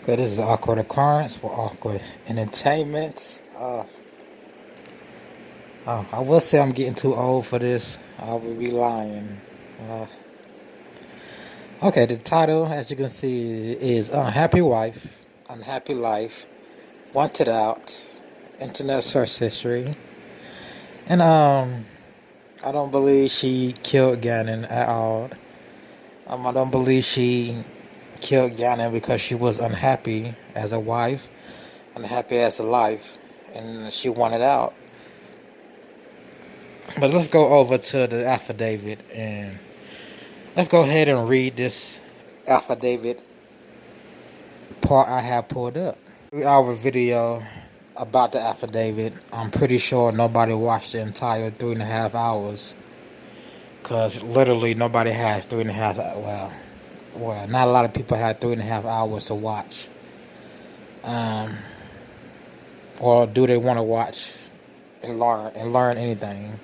But this is an awkward occurrence for awkward entertainment. I will say I'm getting too old for this. I would be lying. Okay, the title, as you can see, is Unhappy Wife, Unhappy Life, Wanted Out, Internet Search History. And I don't believe she killed Gannon at all. I don't believe she killed Gannon because she was unhappy as a wife, unhappy as a life, and she wanted out. But let's go over to the affidavit and let's go ahead and read this affidavit part I have pulled up. 3-hour video about the affidavit. I'm pretty sure nobody watched the entire 3.5 hours. Because literally nobody has 3.5 hours. Well, not a lot of people had 3.5 hours to watch. Or do they want to watch and learn anything?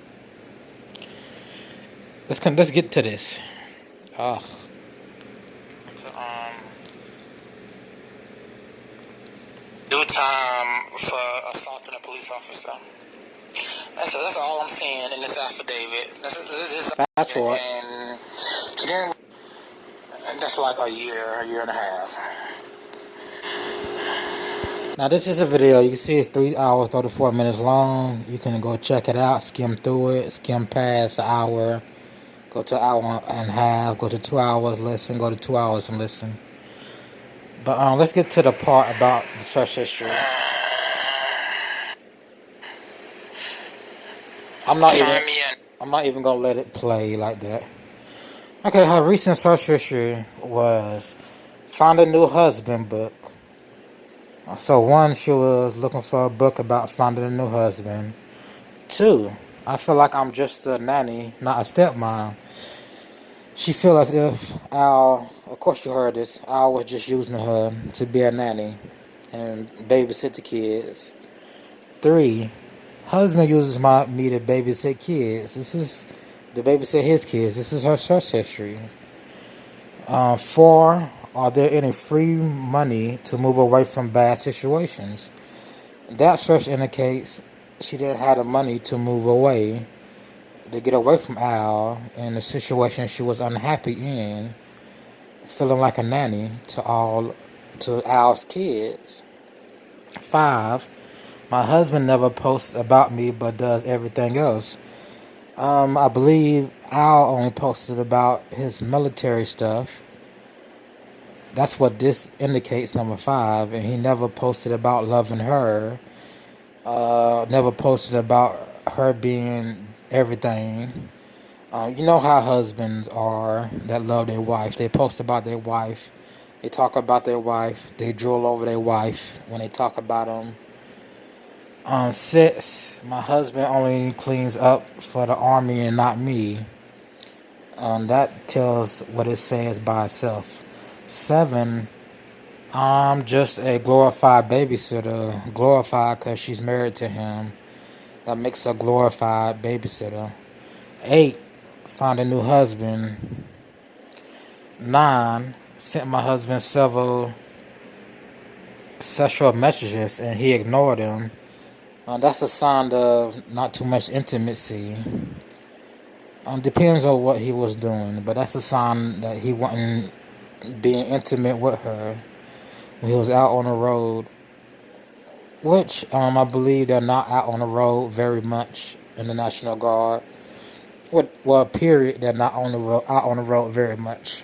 Let's get to this. Due time for assaulting a police officer. That's all I'm seeing in this affidavit. Fast forward. And she didn't. That's like a year and a half. Now this is a video. You can see it's 3 hours, 34 minutes long. You can go check it out, skim through it, skim past an hour, go to an hour and a half, go to 2 hours, listen, go to 2 hours and listen. But let's get to the part about the search history. I'm not even gonna let it play like that. Okay, her recent search history was Find a New Husband book. So 1, she was looking for a book about finding a new husband. 2, I feel like I'm just a nanny, not a stepmom. She feel as if Al, of course you heard this, Al was just using her to be a nanny and babysit the kids. 3, husband uses me to babysit kids. This is to babysit his kids. This is her search history. 4, are there any free money to move away from bad situations? That search indicates she didn't have the money to move away, to get away from Al in a situation she was unhappy in, feeling like a nanny to Al's kids. 5, my husband never posts about me but does everything else. I believe Al only posted about his military stuff. That's what this indicates, number 5. And he never posted about loving her. Never posted about her being everything. You know how husbands are that love their wife. They post about their wife. They talk about their wife. They drool over their wife when they talk about them. 6, my husband only cleans up for the army and not me. That tells what it says by itself. 7, I'm just a glorified babysitter. Glorified because she's married to him. That makes her a glorified babysitter. 8, found a new husband. 9, sent my husband several sexual messages and he ignored them. That's a sign of not too much intimacy. Depends on what he was doing, but that's a sign that he wasn't being intimate with her when he was out on the road, which I believe they're not out on the road very much in the National Guard. Well, period, they're not out on the road very much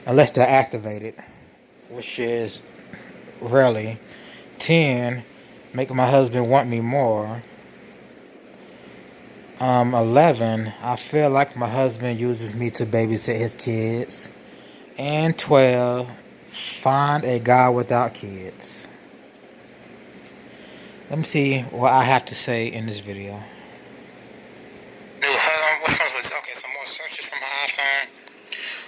unless they're activated, which is rarely. 10, make my husband want me more. 11, I feel like my husband uses me to babysit his kids. And 12, find a guy without kids. Let me see what I have to say in this video. Okay, some more searches from my iPhone.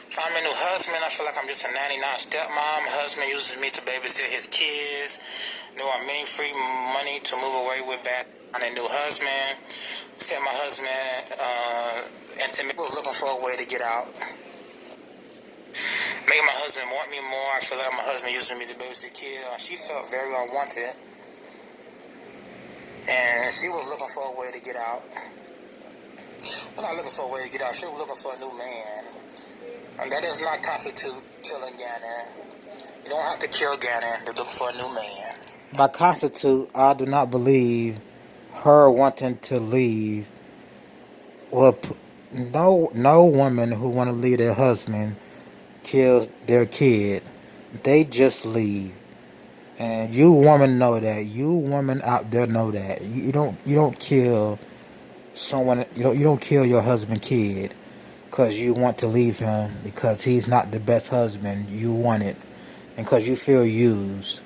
Find me a new husband. I feel like I'm just a nanny, not a stepmom. Husband uses me to babysit his kids. Knew I made free money to move away with back on a new husband. Said my husband intimate was looking for a way to get out. Make my husband want me more. I feel like my husband using me to babysit kids. She felt very unwanted. And she was looking for a way to get out. Well, not looking for a way to get out. She was looking for a new man. And that does not constitute killing Gannon. You don't have to kill Gannon to look for a new man. By constitute, I do not believe her wanting to leave. Well, no woman who want to leave their husband kills their kid. They just leave. And you women know that. You women out there know that. You don't kill someone. You don't kill your husband kid because you want to leave him because he's not the best husband you wanted, and because you feel used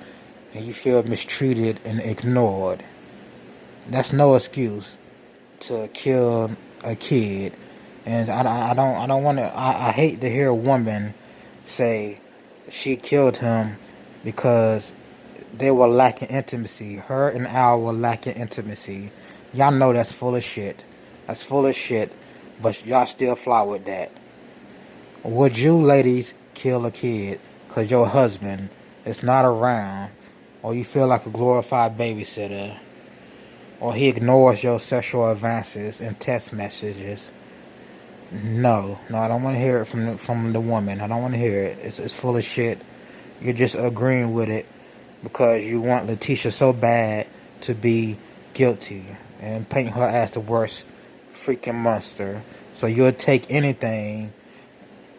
and you feel mistreated and ignored. That's no excuse to kill a kid. And I don't want to. I hate to hear a woman say she killed him because they were lacking intimacy. Her and Al were lacking intimacy. Y'all know that's full of shit. That's full of shit. But y'all still fly with that. Would you ladies kill a kid because your husband is not around, or you feel like a glorified babysitter, or he ignores your sexual advances and text messages? No, I don't want to hear it from the woman. I don't want to hear it. It's full of shit. You're just agreeing with it because you want Letecia so bad to be guilty and paint her as the worst freaking monster. So you'll take anything,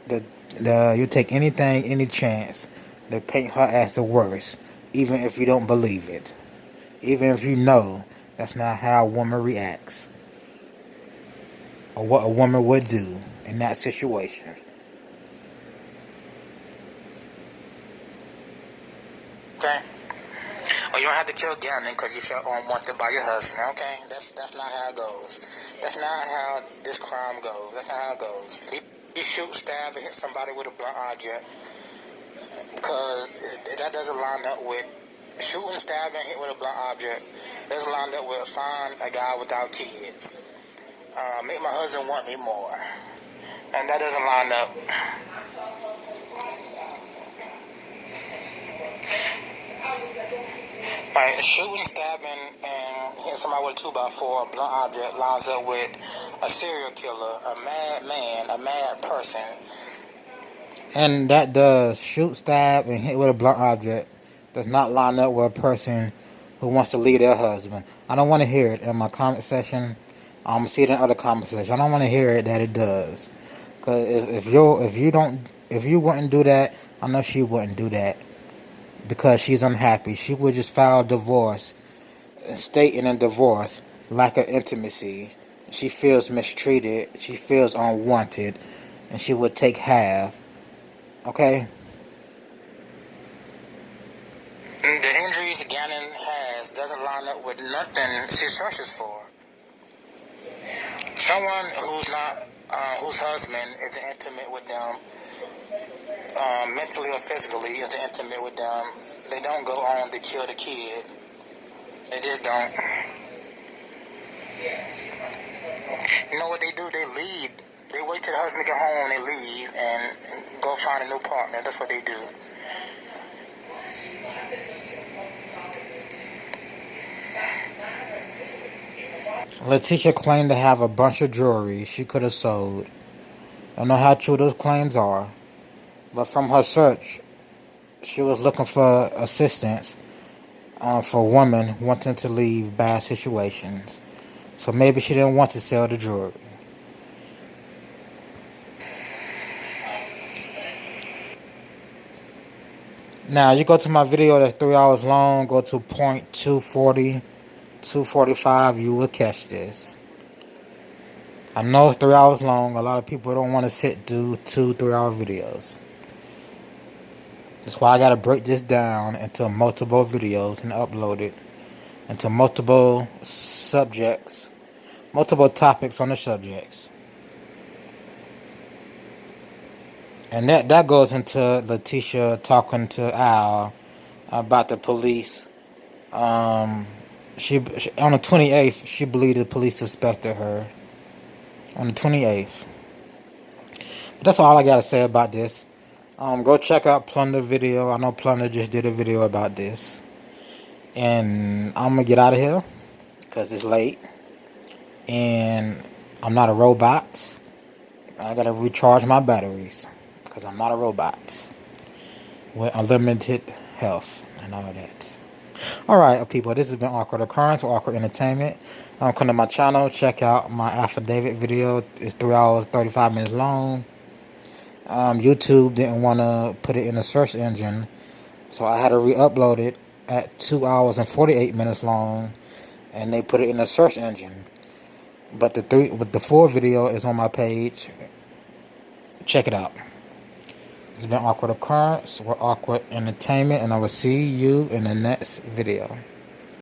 you'll take anything, any chance to paint her as the worst, even if you don't believe it, even if you know that's not how a woman reacts or what a woman would do in that situation. Okay? Or you don't have to kill Gannon because you felt unwanted by your husband. Okay? That's not how it goes. That's not how this crime goes. That's not how it goes. You shoot, stab, and hit somebody with a blunt object because that doesn't line up with shooting, stabbing, hit with a blunt object. That's lined up with find a guy without kids. Make my husband want me more. And that doesn't line up. Like shooting, stabbing, and hitting somebody with a 2x4, a blunt object, lines up with a serial killer, a mad man, a mad person. And that does shoot, stab, and hit with a blunt object does not line up with a person who wants to leave their husband. I don't want to hear it in my comment section. I'm gonna see it in other comment sections. I don't want to hear it that it does, because if you wouldn't do that, I know she wouldn't do that because she's unhappy. She would just file divorce, and state in a divorce lack of intimacy. She feels mistreated. She feels unwanted, and she would take half. Okay. The injuries Gannon has doesn't line up with nothing she searches for. Someone who's not, whose husband isn't intimate with them, mentally or physically isn't intimate with them, they don't go on to kill the kid. They just don't. You know what they do? They leave. They wait till the husband get home, they leave, and go find a new partner. That's what they do. Letecia claimed to have a bunch of jewelry she could have sold. I don't know how true those claims are, but from her search, she was looking for assistance for women wanting to leave bad situations. So maybe she didn't want to sell the jewelry. Now, you go to my video that's 3 hours long, go to point 240, 245, you will catch this. I know it's 3 hours long. A lot of people don't want to sit through 2 3-hour videos. That's why I got to break this down into multiple videos and upload it into multiple subjects, multiple topics on the subjects. And that goes into Letecia talking to Al about the police. She on the 28th, she believed the police suspected her. On the 28th. But that's all I gotta say about this. Go check out Plunder video. I know Plunder just did a video about this. And I'm gonna get out of here because it's late. And I'm not a robot. I gotta recharge my batteries because I'm not a robot with unlimited health and all that. Alright, people, this has been Awkward Occurrence or Awkward Entertainment. Come to my channel, check out my affidavit video. It's 3 hours 35 minutes long. YouTube didn't want to put it in the search engine, so I had to re-upload it at 2 hours and 48 minutes long, and they put it in the search engine. But the full video is on my page. Check it out. This has been Awkward Occurrence or Awkward Entertainment, and I will see you in the next video.